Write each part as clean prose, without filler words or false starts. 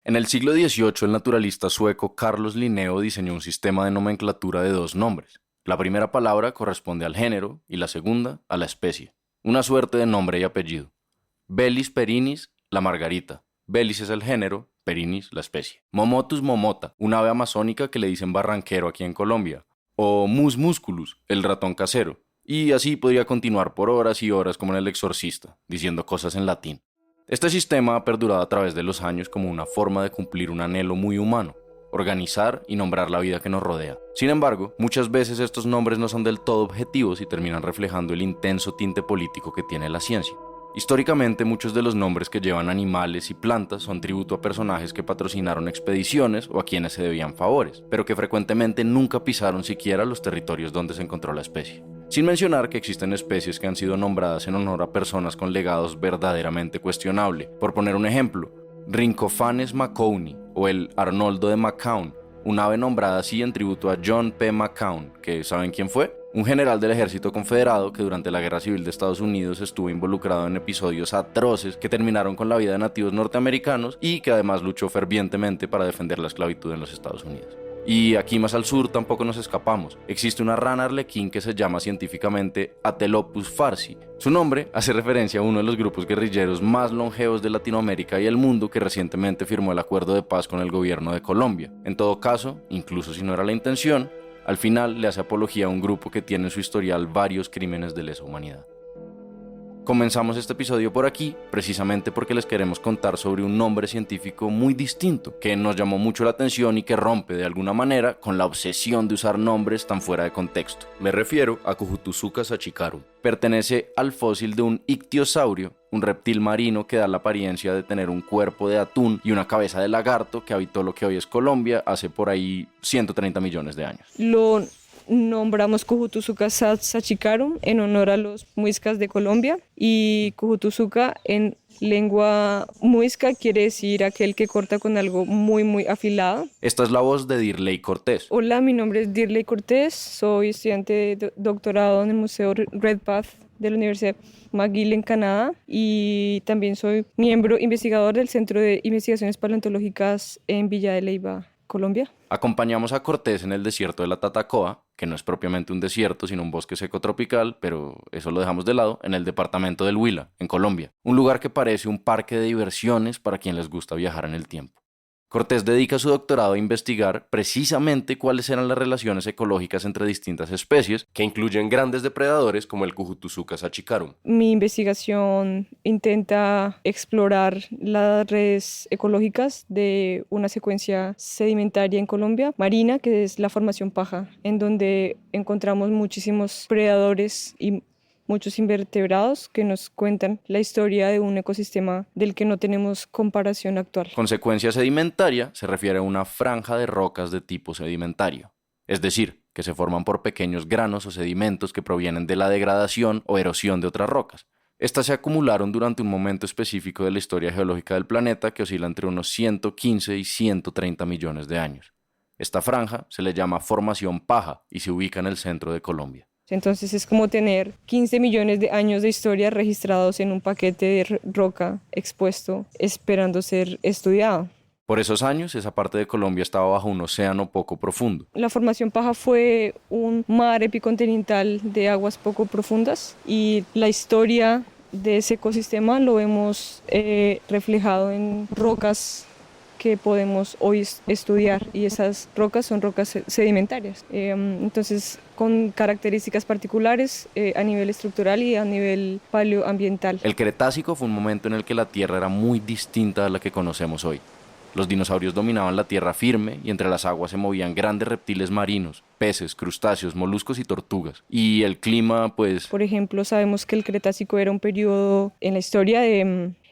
En el siglo XVIII, el naturalista sueco Carlos Linneo diseñó un sistema de nomenclatura de dos nombres. La primera palabra corresponde al género y la segunda a la especie. Una suerte de nombre y apellido. Bellis perinis, la margarita. Bellis es el género, perinis la especie. Momotus momota, un ave amazónica que le dicen barranquero aquí en Colombia. O mus musculus, el ratón casero. Y así podría continuar por horas y horas como en El Exorcista, diciendo cosas en latín. Este sistema ha perdurado a través de los años como una forma de cumplir un anhelo muy humano, organizar y nombrar la vida que nos rodea. Sin embargo, muchas veces estos nombres no son del todo objetivos y terminan reflejando el intenso tinte político que tiene la ciencia. Históricamente, muchos de los nombres que llevan animales y plantas son tributo a personajes que patrocinaron expediciones o a quienes se debían favores, pero que frecuentemente nunca pisaron siquiera los territorios donde se encontró la especie. Sin mencionar que existen especies que han sido nombradas en honor a personas con legados verdaderamente cuestionables. Por poner un ejemplo, Rhincophanes macouni o el Arnoldo de Macoun, un ave nombrada así en tributo a John P. Macoun, que ¿saben quién fue? Un general del ejército confederado que durante la Guerra Civil de Estados Unidos estuvo involucrado en episodios atroces que terminaron con la vida de nativos norteamericanos y que además luchó fervientemente para defender la esclavitud en los Estados Unidos. Y aquí más al sur tampoco nos escapamos. Existe una rana arlequín que se llama científicamente Atelopus farsi. Su nombre hace referencia a uno de los grupos guerrilleros más longevos de Latinoamérica y el mundo que recientemente firmó el acuerdo de paz con el gobierno de Colombia. En todo caso, incluso si no era la intención, al final le hace apología a un grupo que tiene en su historial varios crímenes de lesa humanidad. Comenzamos este episodio por aquí, precisamente porque les queremos contar sobre un nombre científico muy distinto, que nos llamó mucho la atención y que rompe de alguna manera con la obsesión de usar nombres tan fuera de contexto. Me refiero a Cujutusuca sachicarum. Pertenece al fósil de un ictiosaurio, un reptil marino que da la apariencia de tener un cuerpo de atún y una cabeza de lagarto que habitó lo que hoy es Colombia hace por ahí 130 millones de años. Lo nombramos Cujutusuca sachicarum en honor a los muiscas de Colombia, y Cujutusuca en lengua muisca quiere decir aquel que corta con algo muy afilado. Esta es la voz de Dirley Cortés. Hola, mi nombre es Dirley Cortés, soy estudiante de doctorado en el Museo Redpath de la Universidad McGill en Canadá, y también soy miembro investigador del Centro de Investigaciones Paleontológicas en Villa de Leyva, Colombia. Acompañamos a Cortés en el desierto de la Tatacoa, que no es propiamente un desierto, sino un bosque seco tropical, pero eso lo dejamos de lado, en el departamento del Huila, en Colombia. Un lugar que parece un parque de diversiones para quien les gusta viajar en el tiempo. Cortés dedica su doctorado a investigar precisamente cuáles eran las relaciones ecológicas entre distintas especies, que incluyen grandes depredadores como el Cujutusuca sachicarum. Mi investigación intenta explorar las redes ecológicas de una secuencia sedimentaria en Colombia, marina, que es la Formación Paja, en donde encontramos muchísimos predadores y muchos invertebrados que nos cuentan la historia de un ecosistema del que no tenemos comparación actual. Consecuencia sedimentaria se refiere a una franja de rocas de tipo sedimentario, es decir, que se forman por pequeños granos o sedimentos que provienen de la degradación o erosión de otras rocas. Estas se acumularon durante un momento específico de la historia geológica del planeta que oscila entre unos 115 y 130 millones de años. Esta franja se le llama Formación Paja y se ubica en el centro de Colombia. Entonces es como tener 15 millones de años de historia registrados en un paquete de roca expuesto, esperando ser estudiado. Por esos años, esa parte de Colombia estaba bajo un océano poco profundo. La Formación Paja fue un mar epicontinental de aguas poco profundas, y la historia de ese ecosistema lo vemos reflejado en rocas que podemos hoy estudiar, y esas rocas son rocas sedimentarias. Entonces, con características particulares a nivel estructural y a nivel paleoambiental. El Cretácico fue un momento en el que la Tierra era muy distinta a la que conocemos hoy. Los dinosaurios dominaban la tierra firme y entre las aguas se movían grandes reptiles marinos, peces, crustáceos, moluscos y tortugas. Y el clima, pues... Por ejemplo, sabemos que el Cretácico era un periodo en la historia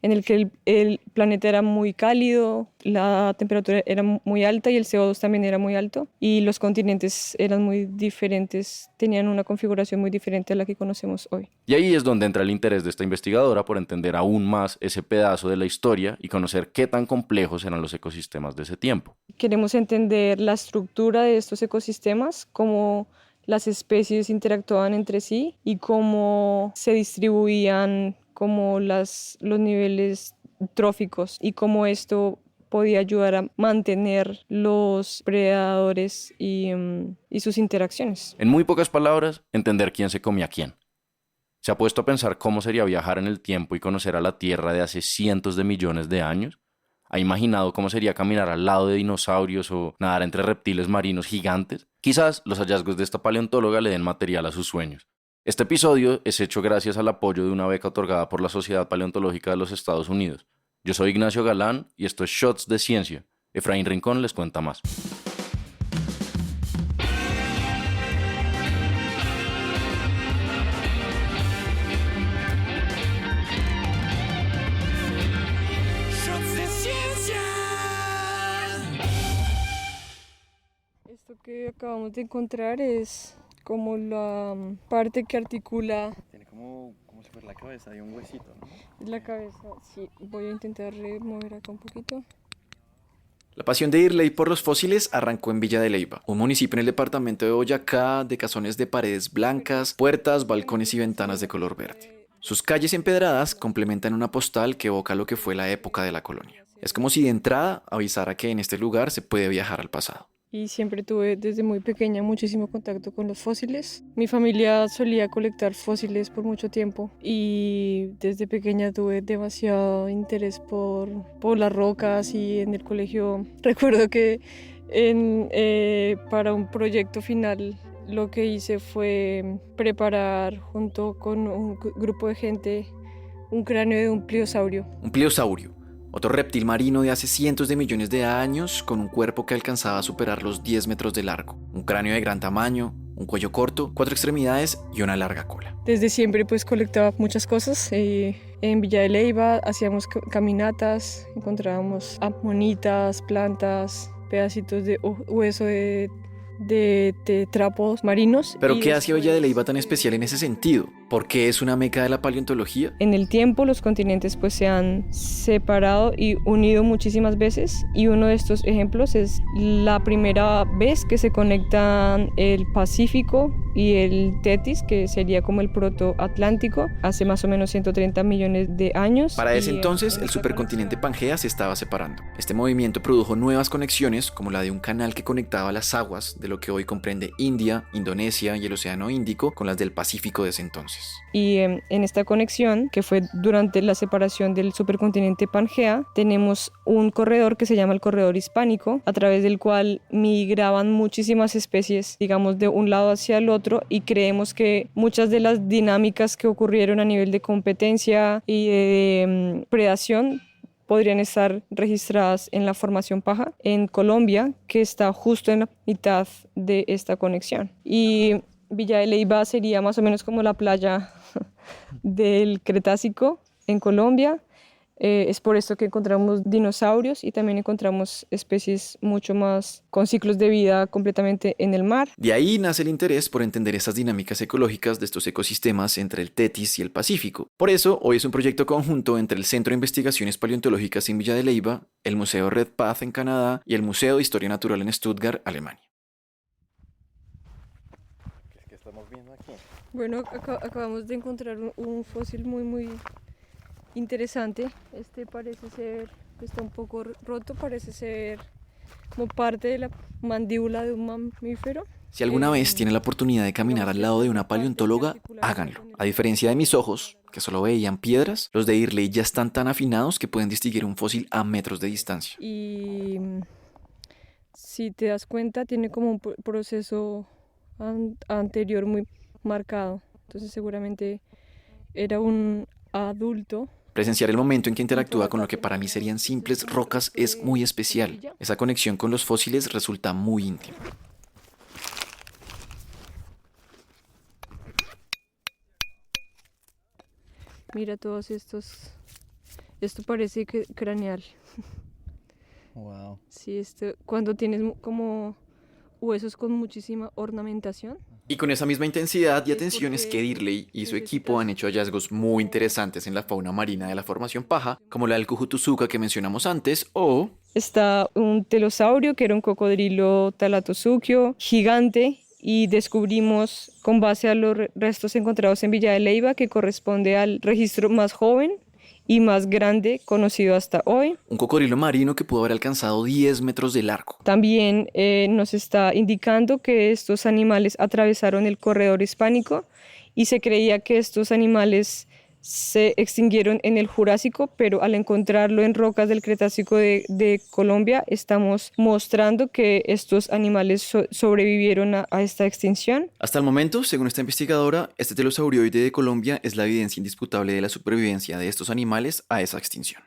en el que el planeta era muy cálido, la temperatura era muy alta y el CO2 también era muy alto, y los continentes eran muy diferentes, tenían una configuración muy diferente a la que conocemos hoy. Y ahí es donde entra el interés de esta investigadora por entender aún más ese pedazo de la historia y conocer qué tan complejos eran los ecosistemas de ese tiempo. Queremos entender la estructura de estos ecosistemas, cómo las especies interactuaban entre sí y cómo se distribuían como los niveles tróficos, y cómo esto podía ayudar a mantener los predadores y sus interacciones. En muy pocas palabras, entender quién se comía a quién. ¿Se ha puesto a pensar cómo sería viajar en el tiempo y conocer a la Tierra de hace cientos de millones de años? ¿Ha imaginado cómo sería caminar al lado de dinosaurios o nadar entre reptiles marinos gigantes? Quizás los hallazgos de esta paleontóloga le den material a sus sueños. Este episodio es hecho gracias al apoyo de una beca otorgada por la Sociedad Paleontológica de los Estados Unidos. Yo soy Ignacio Galán y esto es Shots de Ciencia. Efraín Rincón les cuenta más. Esto que acabamos de encontrar es como la parte que articula... Tiene como si fuera la cabeza de un huesito, ¿no? La cabeza, sí. Voy a intentar remover acá un poquito. La pasión de Irley por los fósiles arrancó en Villa de Leyva, un municipio en el departamento de Boyacá, de casones de paredes blancas, puertas, balcones y ventanas de color verde. Sus calles empedradas complementan una postal que evoca lo que fue la época de la colonia. Es como si de entrada avisara que en este lugar se puede viajar al pasado. Y siempre tuve desde muy pequeña muchísimo contacto con los fósiles. Mi familia solía colectar fósiles por mucho tiempo y desde pequeña tuve demasiado interés por las rocas y en el colegio recuerdo que para un proyecto final lo que hice fue preparar junto con un grupo de gente un cráneo de un pliosaurio. Un pliosaurio. Otro reptil marino de hace cientos de millones de años con un cuerpo que alcanzaba a superar los 10 metros de largo, un cráneo de gran tamaño, un cuello corto, 4 extremidades y una larga cola. Desde siempre pues colectaba muchas cosas. En Villa de Leyva hacíamos caminatas, encontrábamos amonitas, plantas, pedacitos de hueso de trapos marinos. ¿Pero qué hace Villa de Leyva tan especial en ese sentido? ¿Por qué es una meca de la paleontología? En el tiempo los continentes pues se han separado y unido muchísimas veces y uno de estos ejemplos es la primera vez que se conectan el Pacífico y el Tetis, que sería como el protoatlántico, hace más o menos 130 millones de años. Para ese entonces el supercontinente Pangea se estaba separando. Este movimiento produjo nuevas conexiones como la de un canal que conectaba las aguas de lo que hoy comprende India, Indonesia y el Océano Índico con las del Pacífico de ese entonces. Y en esta conexión, que fue durante la separación del supercontinente Pangea, tenemos un corredor que se llama el corredor hispánico, a través del cual migraban muchísimas especies, digamos, de un lado hacia el otro, y creemos que muchas de las dinámicas que ocurrieron a nivel de competencia y de predación podrían estar registradas en la Formación Paja, en Colombia, que está justo en la mitad de esta conexión. Y Villa de Leyva sería más o menos como la playa del Cretácico en Colombia. Es por esto que encontramos dinosaurios y también encontramos especies mucho más con ciclos de vida completamente en el mar. De ahí nace el interés por entender estas dinámicas ecológicas de estos ecosistemas entre el Tetis y el Pacífico. Por eso, hoy es un proyecto conjunto entre el Centro de Investigaciones Paleontológicas en Villa de Leyva, el Museo Red Path en Canadá y el Museo de Historia Natural en Stuttgart, Alemania. ¿Qué estamos viendo aquí? Bueno, acabamos de encontrar un fósil muy interesante. Este parece ser, está un poco roto, parece ser como parte de la mandíbula de un mamífero. Si alguna vez tienen la oportunidad de caminar al lado de una paleontóloga, háganlo. A diferencia de mis ojos, que solo veían piedras, los de Irley ya están tan afinados que pueden distinguir un fósil a metros de distancia. Y si te das cuenta, tiene como un proceso anterior muy marcado. Entonces seguramente era un adulto. Presenciar el momento en que interactúa con lo que para mí serían simples rocas es muy especial. Esa conexión con los fósiles resulta muy íntima. Mira todos estos. Esto parece craneal. Wow. Sí, cuando tienes como huesos con muchísima ornamentación. Y con esa misma intensidad y atención es que Irley y su equipo han hecho hallazgos muy interesantes en la fauna marina de la Formación Paja, como la del Cujutuzuca que mencionamos antes, o... Está un telosaurio, que era un cocodrilo talatozukio gigante, y descubrimos, con base a los restos encontrados en Villa de Leyva, que corresponde al registro más joven y más grande conocido hasta hoy. Un cocodrilo marino que pudo haber alcanzado 10 metros de largo. También nos está indicando que estos animales atravesaron el corredor hispánico y se creía que estos animales se extinguieron en el Jurásico, pero al encontrarlo en rocas del Cretácico de Colombia, estamos mostrando que estos animales sobrevivieron a esta extinción. Hasta el momento, según esta investigadora, este telosaurioide de Colombia es la evidencia indisputable de la supervivencia de estos animales a esa extinción.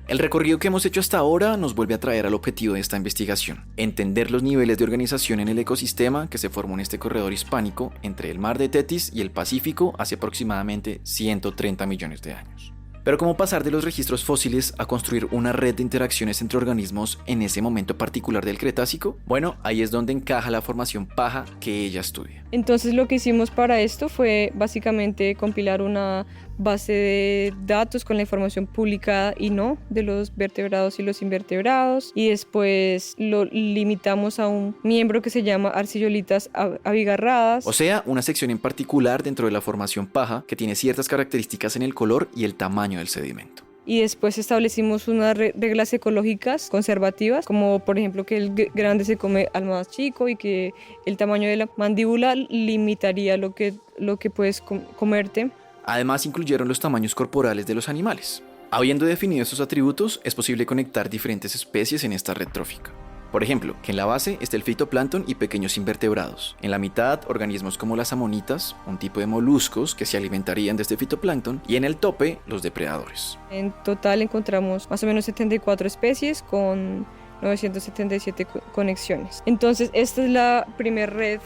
El recorrido que hemos hecho hasta ahora nos vuelve a traer al objetivo de esta investigación: entender los niveles de organización en el ecosistema que se formó en este corredor hispánico entre el mar de Tetis y el Pacífico hace aproximadamente 130 millones de años. Pero ¿cómo pasar de los registros fósiles a construir una red de interacciones entre organismos en ese momento particular del Cretácico? Bueno, ahí es donde encaja la formación paja que ella estudia. Entonces lo que hicimos para esto fue básicamente compilar una base de datos con la información publicada y no de los vertebrados y los invertebrados, y después lo limitamos a un miembro que se llama arcillolitas abigarradas. O sea, una sección en particular dentro de la formación paja que tiene ciertas características en el color y el tamaño del sedimento. Y después establecimos unas reglas ecológicas conservativas, como por ejemplo que el grande se come al más chico y que el tamaño de la mandíbula limitaría lo que puedes comerte. Además, incluyeron los tamaños corporales de los animales. Habiendo definido estos atributos, es posible conectar diferentes especies en esta red trófica. Por ejemplo, que en la base esté el fitoplancton y pequeños invertebrados. En la mitad, organismos como las amonitas, un tipo de moluscos que se alimentarían de este fitoplancton, y en el tope, los depredadores. En total encontramos más o menos 74 especies con 977 conexiones. Entonces, esta es la primera red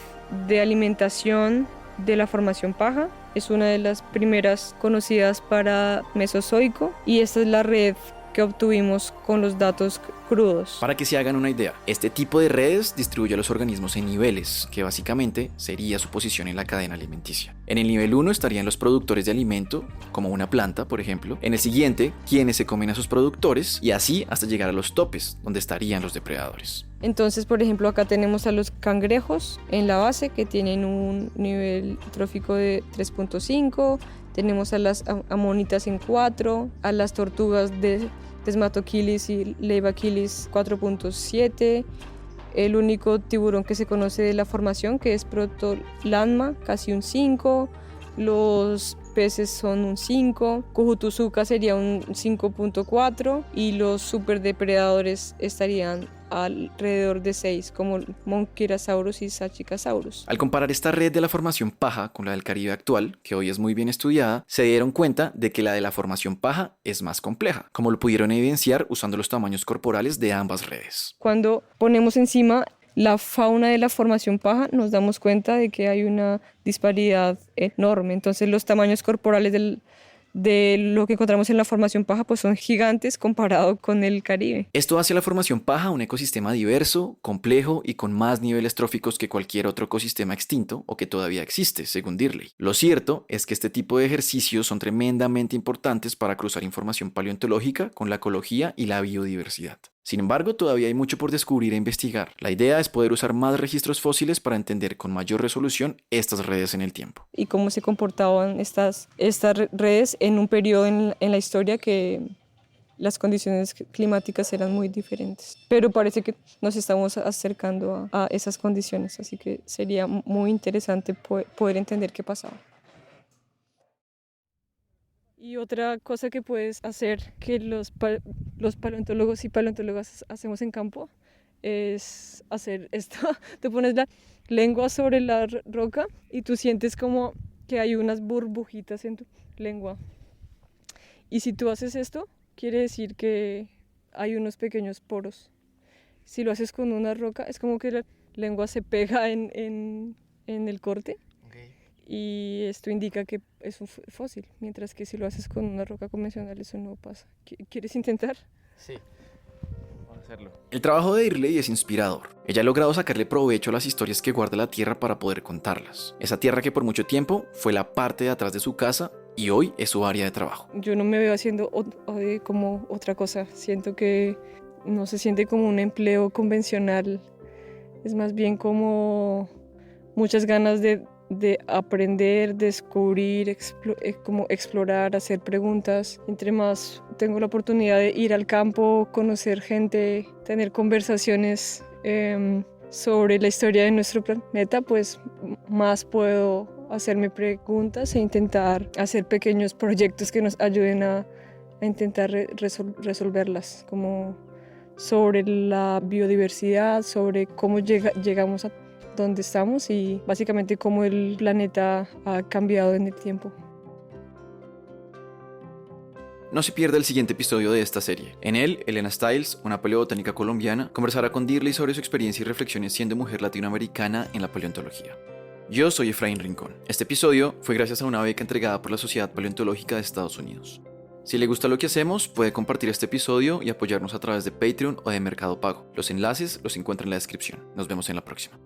de alimentación de la formación paja. Es una de las primeras conocidas para Mesozoico y esta es la red que obtuvimos con los datos crudos. Para que se hagan una idea, este tipo de redes distribuye a los organismos en niveles, que básicamente sería su posición en la cadena alimenticia. En el nivel 1 estarían los productores de alimento, como una planta, por ejemplo. En el siguiente, quienes se comen a sus productores, y así hasta llegar a los topes, donde estarían los depredadores. Entonces, por ejemplo, acá tenemos a los cangrejos en la base, que tienen un nivel trófico de 3.5, tenemos a las amonitas en 4, a las tortugas de Desmatoquilis y Leibaquilis 4.7, el único tiburón que se conoce de la formación, que es Protolanma, casi un 5, los peces son un 5, Cujutuzuca sería un 5.4 y los superdepredadores estarían alrededor de 6, como Monquirasaurus y Sachicasaurus. Al comparar esta red de la formación paja con la del Caribe actual, que hoy es muy bien estudiada, se dieron cuenta de que la de la formación paja es más compleja, como lo pudieron evidenciar usando los tamaños corporales de ambas redes. Cuando ponemos encima la fauna de la formación paja, nos damos cuenta de que hay una disparidad enorme. Entonces los tamaños corporales de lo que encontramos en la formación paja pues son gigantes comparado con el Caribe. Esto hace a la formación paja un ecosistema diverso, complejo y con más niveles tróficos que cualquier otro ecosistema extinto o que todavía existe, según Dirley. Lo cierto es que este tipo de ejercicios son tremendamente importantes para cruzar información paleontológica con la ecología y la biodiversidad. Sin embargo, todavía hay mucho por descubrir e investigar. La idea es poder usar más registros fósiles para entender con mayor resolución estas redes en el tiempo. Y cómo se comportaban estas redes en un periodo en la historia que las condiciones climáticas eran muy diferentes. Pero parece que nos estamos acercando a esas condiciones, así que sería muy interesante poder entender qué pasaba. Y otra cosa que puedes hacer que los paleontólogos y paleontólogas hacemos en campo es hacer esto. Te pones la lengua sobre la roca y tú sientes como que hay unas burbujitas en tu lengua. Y si tú haces esto, quiere decir que hay unos pequeños poros. Si lo haces con una roca, es como que la lengua se pega en el corte. Y esto indica que es un fósil, mientras que si lo haces con una roca convencional eso no pasa. ¿Quieres intentar? Sí, vamos a hacerlo. El trabajo de Dirley es inspirador. Ella ha logrado sacarle provecho a las historias que guarda la tierra para poder contarlas. Esa tierra que por mucho tiempo fue la parte de atrás de su casa y hoy es su área de trabajo. Yo no me veo haciendo como otra cosa. Siento que no se siente como un empleo convencional. Es más bien como muchas ganas de de aprender, descubrir, como explorar, hacer preguntas. Entre más tengo la oportunidad de ir al campo, conocer gente, tener conversaciones sobre la historia de nuestro planeta, pues más puedo hacerme preguntas e intentar hacer pequeños proyectos que nos ayuden a intentar resolverlas, como sobre la biodiversidad, sobre cómo llegamos a donde estamos y básicamente cómo el planeta ha cambiado en el tiempo. No se pierda el siguiente episodio de esta serie. En él, Elena Stiles, una paleobotánica colombiana, conversará con Dirley sobre su experiencia y reflexiones siendo mujer latinoamericana en la paleontología. Yo soy Efraín Rincón. Este episodio fue gracias a una beca entregada por la Sociedad Paleontológica de Estados Unidos. Si le gusta lo que hacemos, puede compartir este episodio y apoyarnos a través de Patreon o de Mercado Pago. Los enlaces los encuentra en la descripción. Nos vemos en la próxima.